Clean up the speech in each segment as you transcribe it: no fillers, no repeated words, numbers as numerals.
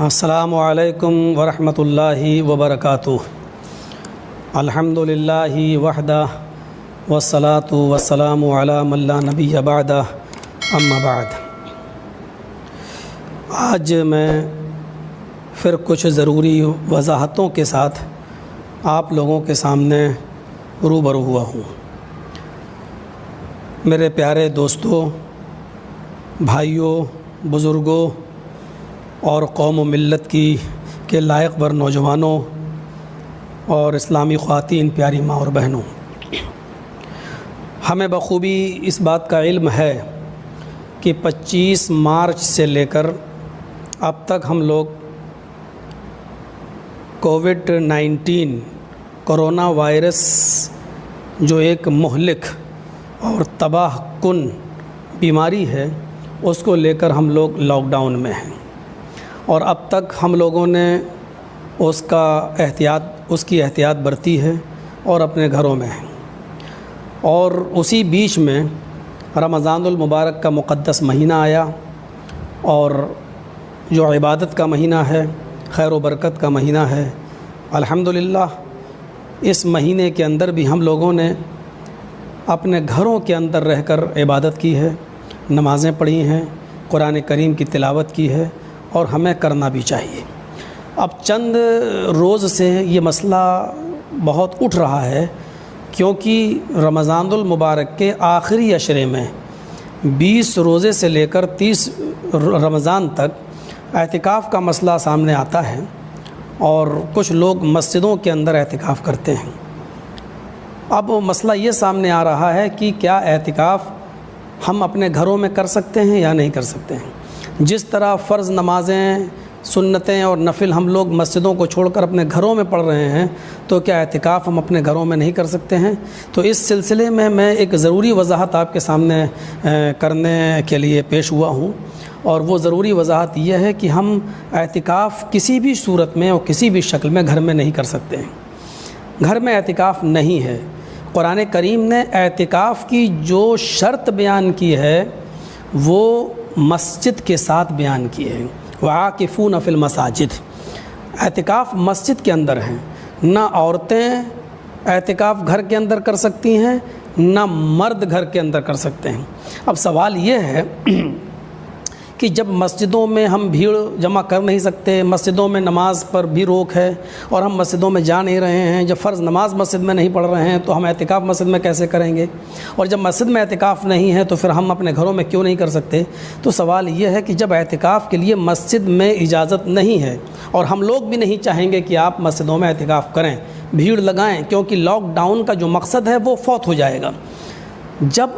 السلام علیکم ورحمۃ اللہ وبرکاتہ۔ الحمدللہ وحدہ والصلاۃ والسلام علی من لا نبی بعدہ اما بعد۔ آج میں پھر کچھ ضروری وضاحتوں کے ساتھ آپ لوگوں کے سامنے روبرو ہوا ہوں۔ میرے پیارے دوستوں، بھائیوں، بزرگوں اور قوم و ملت کے لائق بر نوجوانوں اور اسلامی خواتین، پیاری ماں اور بہنوں، ہمیں بخوبی اس بات کا علم ہے کہ 25 مارچ سے لے کر اب تک ہم لوگ کووڈ-19 کرونا وائرس جو ایک مہلک اور تباہ کن بیماری ہے، اس کو لے کر ہم لوگ لاک ڈاؤن میں ہیں، اور اب تک ہم لوگوں نے اس کی احتیاط برتی ہے اور اپنے گھروں میں ہیں۔ اور اسی بیچ میں رمضان المبارک کا مقدس مہینہ آیا، اور جو عبادت کا مہینہ ہے، خیر و برکت کا مہینہ ہے۔ الحمدللہ اس مہینے کے اندر بھی ہم لوگوں نے اپنے گھروں کے اندر رہ کر عبادت کی ہے، نمازیں پڑھی ہیں، قرآن کریم کی تلاوت کی ہے، اور ہمیں کرنا بھی چاہیے۔ اب چند روز سے یہ مسئلہ بہت اٹھ رہا ہے، کیونکہ رمضان المبارک کے آخری عشرے میں 20 روزے سے لے کر 30 رمضان تک اعتکاف کا مسئلہ سامنے آتا ہے، اور کچھ لوگ مسجدوں کے اندر اعتکاف کرتے ہیں۔ اب مسئلہ یہ سامنے آ رہا ہے کہ کیا اعتکاف ہم اپنے گھروں میں کر سکتے ہیں یا نہیں کر سکتے ہیں؟ جس طرح فرض نمازیں، سنتیں اور نفل ہم لوگ مسجدوں کو چھوڑ کر اپنے گھروں میں پڑھ رہے ہیں، تو کیا اعتکاف ہم اپنے گھروں میں نہیں کر سکتے ہیں؟ تو اس سلسلے میں ایک ضروری وضاحت آپ کے سامنے کرنے کے لیے پیش ہوا ہوں، اور وہ ضروری وضاحت یہ ہے کہ ہم اعتکاف کسی بھی صورت میں اور کسی بھی شکل میں گھر میں نہیں کر سکتے ہیں۔ گھر میں اعتکاف نہیں ہے۔ قرآن کریم نے اعتکاف کی جو شرط بیان کی ہے وہ مسجد کے ساتھ بیان کی ہے۔ وعاکفون فی المساجد، اعتکاف مسجد کے اندر ہیں۔ نہ عورتیں اعتکاف گھر کے اندر کر سکتی ہیں، نہ مرد گھر کے اندر کر سکتے ہیں۔ اب سوال یہ ہے کہ جب مسجدوں میں ہم بھیڑ جمع کر نہیں سکتے، مسجدوں میں نماز پر بھی روک ہے، اور ہم مسجدوں میں جا نہیں رہے ہیں، جب فرض نماز مسجد میں نہیں پڑھ رہے ہیں تو ہم اعتکاف مسجد میں کیسے کریں گے؟ اور جب مسجد میں اعتکاف نہیں ہے تو پھر ہم اپنے گھروں میں کیوں نہیں کر سکتے؟ تو سوال یہ ہے کہ جب اعتکاف کے لیے مسجد میں اجازت نہیں ہے، اور ہم لوگ بھی نہیں چاہیں گے کہ آپ مسجدوں میں اعتکاف کریں، بھیڑ لگائیں، کیونکہ لاک ڈاؤن کا جو مقصد ہے وہ فوت ہو جائے گا۔ جب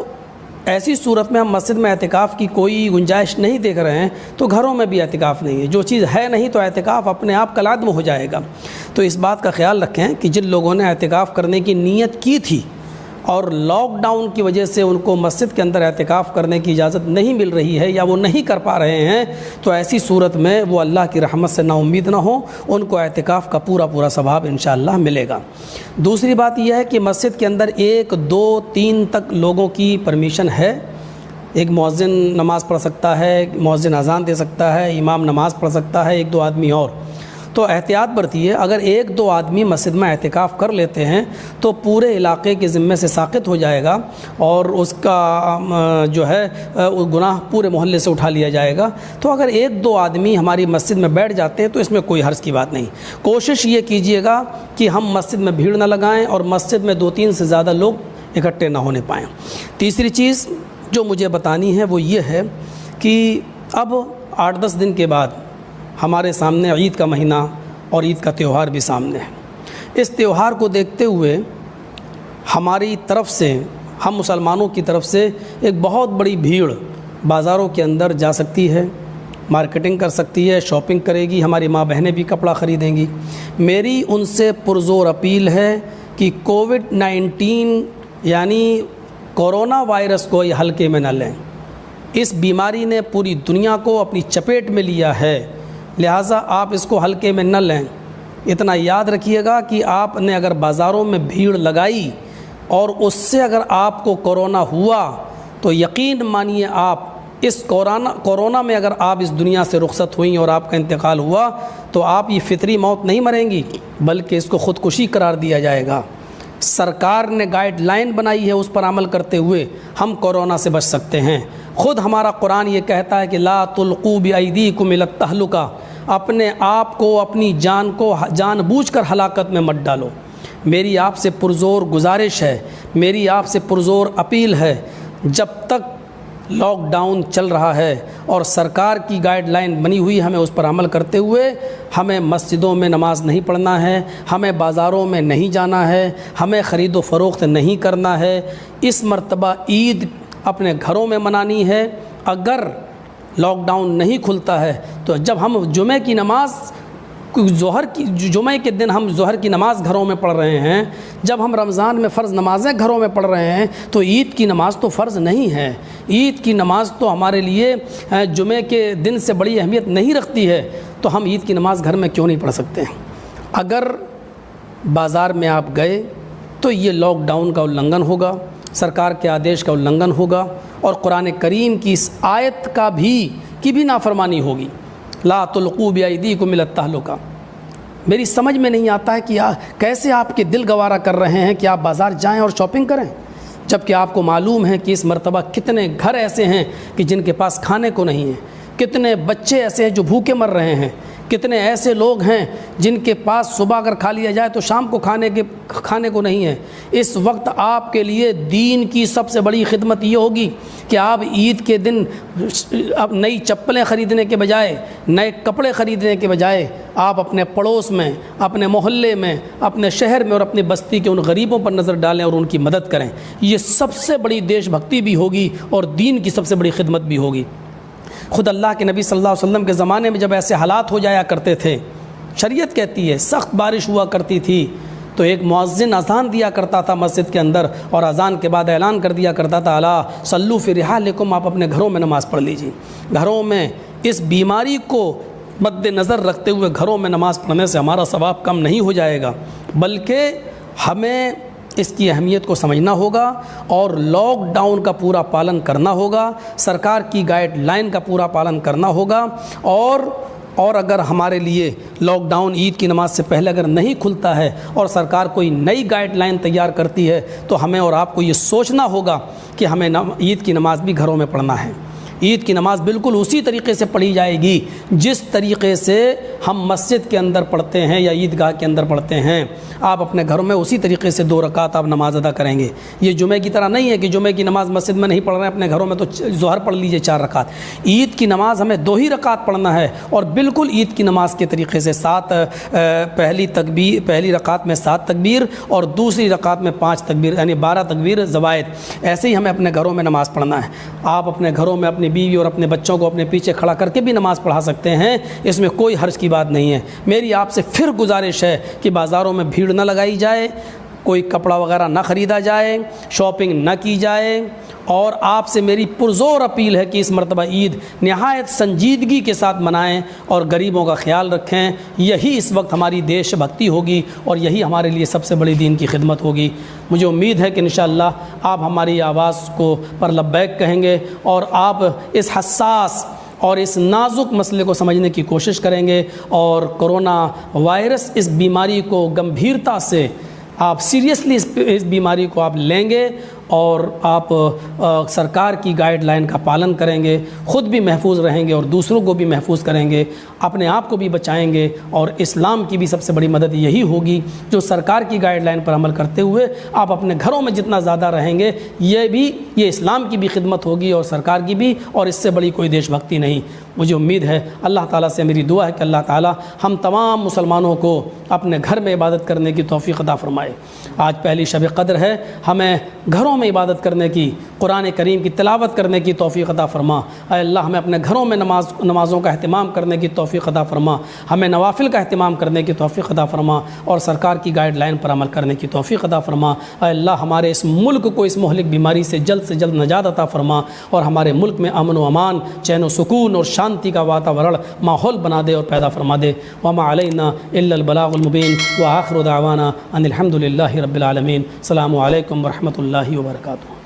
ایسی صورت میں ہم مسجد میں اعتکاف کی کوئی گنجائش نہیں دیکھ رہے ہیں تو گھروں میں بھی اعتکاف نہیں ہے۔ جو چیز ہے نہیں تو اعتکاف اپنے آپ کالعدم ہو جائے گا۔ تو اس بات کا خیال رکھیں کہ جن لوگوں نے اعتکاف کرنے کی نیت کی تھی اور لاک ڈاؤن کی وجہ سے ان کو مسجد کے اندر اعتکاف کرنے کی اجازت نہیں مل رہی ہے یا وہ نہیں کر پا رہے ہیں، تو ایسی صورت میں وہ اللہ کی رحمت سے نا امید نہ ہوں، ان کو اعتکاف کا پورا ثواب انشاءاللہ ملے گا۔ دوسری بات یہ ہے کہ مسجد کے اندر 1، 2، 3 تک لوگوں کی پرمیشن ہے۔ ایک مؤذن نماز پڑھ سکتا ہے، مؤذن اذان دے سکتا ہے، امام نماز پڑھ سکتا ہے، 1، 2 آدمی اور۔ تو احتیاط برتیے، اگر 1، 2 آدمی مسجد میں اعتکاف کر لیتے ہیں تو پورے علاقے کے ذمے سے ساقط ہو جائے گا، اور اس کا جو ہے گناہ پورے محلے سے اٹھا لیا جائے گا۔ تو اگر 1، 2 آدمی ہماری مسجد میں بیٹھ جاتے ہیں تو اس میں کوئی حرج کی بات نہیں۔ کوشش یہ کیجیے گا کہ ہم مسجد میں بھیڑ نہ لگائیں اور مسجد میں 2-3 سے زیادہ لوگ اکٹھے نہ ہونے پائیں۔ تیسری چیز جو مجھے بتانی ہے وہ یہ ہے کہ اب 8-10 دن کے بعد ہمارے سامنے عید کا مہینہ اور عید کا تہوار بھی سامنے ہے۔ اس تہوار کو دیکھتے ہوئے ہماری طرف سے، ہم مسلمانوں کی طرف سے ایک بہت بڑی بھیڑ بازاروں کے اندر جا سکتی ہے، مارکیٹنگ کر سکتی ہے، شاپنگ کرے گی، ہماری ماں بہنیں بھی کپڑا خریدیں گی۔ میری ان سے پرزور اپیل ہے کہ کووڈ-19 یعنی کورونا وائرس کو یہ ہلکے میں نہ لیں۔ اس بیماری نے پوری دنیا کو اپنی چپیٹ میں لیا ہے، لہٰذا آپ اس کو ہلکے میں نہ لیں۔ اتنا یاد رکھیے گا کہ آپ نے اگر بازاروں میں بھیڑ لگائی اور اس سے اگر آپ کو کورونا ہوا تو یقین مانیے آپ اس کورونا میں اگر آپ اس دنیا سے رخصت ہوئیں اور آپ کا انتقال ہوا تو آپ یہ فطری موت نہیں مریں گی، بلکہ اس کو خودکشی قرار دیا جائے گا۔ سرکار نے گائیڈ لائن بنائی ہے، اس پر عمل کرتے ہوئے ہم کورونا سے بچ سکتے ہیں۔ خود ہمارا قرآن یہ کہتا ہے کہ لا تلقوا بایدیکم الی التہلکہ، اپنے آپ کو، اپنی جان کو جان بوجھ کر ہلاکت میں مت ڈالو۔ میری آپ سے پرزور گزارش ہے، میری آپ سے پرزور اپیل ہے، جب تک لاک ڈاؤن چل رہا ہے اور سرکار کی گائیڈ لائن بنی ہوئی، ہمیں اس پر عمل کرتے ہوئے ہمیں مسجدوں میں نماز نہیں پڑھنا ہے، ہمیں بازاروں میں نہیں جانا ہے، ہمیں خرید و فروخت نہیں کرنا ہے۔ اس مرتبہ عید اپنے گھروں میں منانی ہے۔ اگر لاک ڈاؤن نہیں کھلتا ہے تو جب ہم جمعہ کے دن ہم ظہر کی نماز گھروں میں پڑھ رہے ہیں، جب ہم رمضان میں فرض نمازیں گھروں میں پڑھ رہے ہیں، تو عید کی نماز تو فرض نہیں ہے۔ عید کی نماز تو ہمارے لیے جمعہ کے دن سے بڑی اہمیت نہیں رکھتی ہے، تو ہم عید کی نماز گھر میں کیوں نہیں پڑھ سکتے ہیں؟ اگر بازار میں آپ گئے تو یہ لاک ڈاؤن کا النگھن ہوگا، سرکار کے آدیش کا النگھن ہوگا، اور قرآن کریم کی اس آیت کی بھی نافرمانی ہوگی۔ لا تلقوا بایدیکم الی التہلکہ۔ میری سمجھ میں نہیں آتا ہے کہ کیسے آپ کے دل گوارا کر رہے ہیں کہ آپ بازار جائیں اور شاپنگ کریں، جبکہ آپ کو معلوم ہے کہ اس مرتبہ کتنے گھر ایسے ہیں کہ جن کے پاس کھانے کو نہیں ہے، کتنے بچے ایسے ہیں جو بھوکے مر رہے ہیں، کتنے ایسے لوگ ہیں جن کے پاس صبح اگر کھا لیا جائے تو شام کو کھانے کو نہیں ہے۔ اس وقت آپ کے لیے دین کی سب سے بڑی خدمت یہ ہوگی کہ آپ عید کے دن اب نئی چپلیں خریدنے کے بجائے، نئے کپڑے خریدنے کے بجائے، آپ اپنے پڑوس میں، اپنے محلے میں، اپنے شہر میں اور اپنی بستی کے ان غریبوں پر نظر ڈالیں اور ان کی مدد کریں۔ یہ سب سے بڑی دیش بھکتی بھی ہوگی اور دین کی سب سے بڑی خدمت بھی ہوگی۔ خود اللہ کے نبی صلی اللہ علیہ وسلم کے زمانے میں جب ایسے حالات ہو جایا کرتے تھے، شریعت کہتی ہے سخت بارش ہوا کرتی تھی، تو ایک مؤذن اذان دیا کرتا تھا مسجد کے اندر، اور اذان کے بعد اعلان کر دیا کرتا تھا الا صلوا فی رحالکم، آپ اپنے گھروں میں نماز پڑھ لیجیے۔ گھروں میں اس بیماری کو مد نظر رکھتے ہوئے گھروں میں نماز پڑھنے سے ہمارا ثواب کم نہیں ہو جائے گا، بلکہ ہمیں اس کی اہمیت کو سمجھنا ہوگا اور لاک ڈاؤن کا پورا پالن کرنا ہوگا، سرکار کی گائیڈ لائن کا پورا پالن کرنا ہوگا، اور اگر ہمارے لیے لاک ڈاؤن عید کی نماز سے پہلے اگر نہیں کھلتا ہے اور سرکار کوئی نئی گائیڈ لائن تیار کرتی ہے تو ہمیں اور آپ کو یہ سوچنا ہوگا کہ ہمیں عید کی نماز بھی گھروں میں پڑھنا ہے۔ عید کی نماز بالکل اسی طریقے سے پڑھی جائے گی جس طریقے سے ہم مسجد کے اندر پڑھتے ہیں یا عیدگاہ کے اندر پڑھتے ہیں۔ آپ اپنے گھروں میں اسی طریقے سے 2 رکعت آپ نماز ادا کریں گے۔ یہ جمعہ کی طرح نہیں ہے کہ جمعہ کی نماز مسجد میں نہیں پڑھ رہے ہیں، اپنے گھروں میں تو ظہر پڑھ لیجئے 4 رکعت۔ عید کی نماز ہمیں 2 ہی رکعت پڑھنا ہے، اور بالکل عید کی نماز کے طریقے سے پہلی رکعت میں 7 تکبیر اور دوسری رکعت میں 5 تکبیر، یعنی 12 تکبیر زوائد۔ ایسے ہی ہمیں اپنے گھروں میں نماز پڑھنا ہے۔ آپ اپنے گھروں میں اپنی بیوی اور اپنے بچوں کو اپنے پیچھے کھڑا کر کے بھی نماز پڑھا سکتے ہیں، اس میں کوئی حرج کی بات نہیں ہے۔ میری آپ سے پھر گزارش ہے کہ بازاروں میں بھیڑ نہ لگائی جائے، کوئی کپڑا وغیرہ نہ خریدا جائے، شاپنگ نہ کی جائے، اور آپ سے میری پرزور اپیل ہے کہ اس مرتبہ عید نہایت سنجیدگی کے ساتھ منائیں اور غریبوں کا خیال رکھیں۔ یہی اس وقت ہماری دیش بھکتی ہوگی اور یہی ہمارے لیے سب سے بڑی دین کی خدمت ہوگی۔ مجھے امید ہے کہ انشاءاللہ آپ ہماری آواز کو پر لبیک کہیں گے اور آپ اس حساس اور اس نازک مسئلے کو سمجھنے کی کوشش کریں گے، اور کرونا وائرس اس بیماری کو گمبھیرتا سے آپ سیریسلی اس بیماری کو آپ لیں گے اور آپ سرکار کی گائیڈ لائن کا پالن کریں گے، خود بھی محفوظ رہیں گے اور دوسروں کو بھی محفوظ کریں گے، اپنے آپ کو بھی بچائیں گے، اور اسلام کی بھی سب سے بڑی مدد یہی ہوگی جو سرکار کی گائیڈ لائن پر عمل کرتے ہوئے آپ اپنے گھروں میں جتنا زیادہ رہیں گے، یہ اسلام کی بھی خدمت ہوگی اور سرکار کی بھی، اور اس سے بڑی کوئی دیش بھکتی نہیں۔ مجھے امید ہے، اللہ تعالیٰ سے میری دعا ہے کہ اللہ تعالیٰ ہم تمام مسلمانوں کو اپنے گھر میں عبادت کرنے کی توفیق عطا فرمائے۔ آج پہلی شب قدر ہے، ہمیں گھروں میں عبادت کرنے کی، قرآن کریم کی تلاوت کرنے کی توفیق عطا فرما۔ اے اللہ ہمیں اپنے گھروں میں نمازوں کا اہتمام کرنے کی توفیق عطا فرما، ہمیں نوافل کا اہتمام کرنے کی توفیق عطا فرما، اور سرکار کی گائیڈ لائن پر عمل کرنے کی توفیق عطا فرما۔ اے اللہ ہمارے اس ملک کو اس مہلک بیماری سے جلد نجات عطا فرما، اور ہمارے ملک میں امن و امان، چین و سکون اور شانتی کا واتاورن ماحول بنا دے اور پیدا فرما دے۔ وما علینا الا البلاغ المبین، وآخر دعوانا ان الحمد للہ رب العالمین۔ السلام علیکم ورحمۃ اللہ وبرکاتہ۔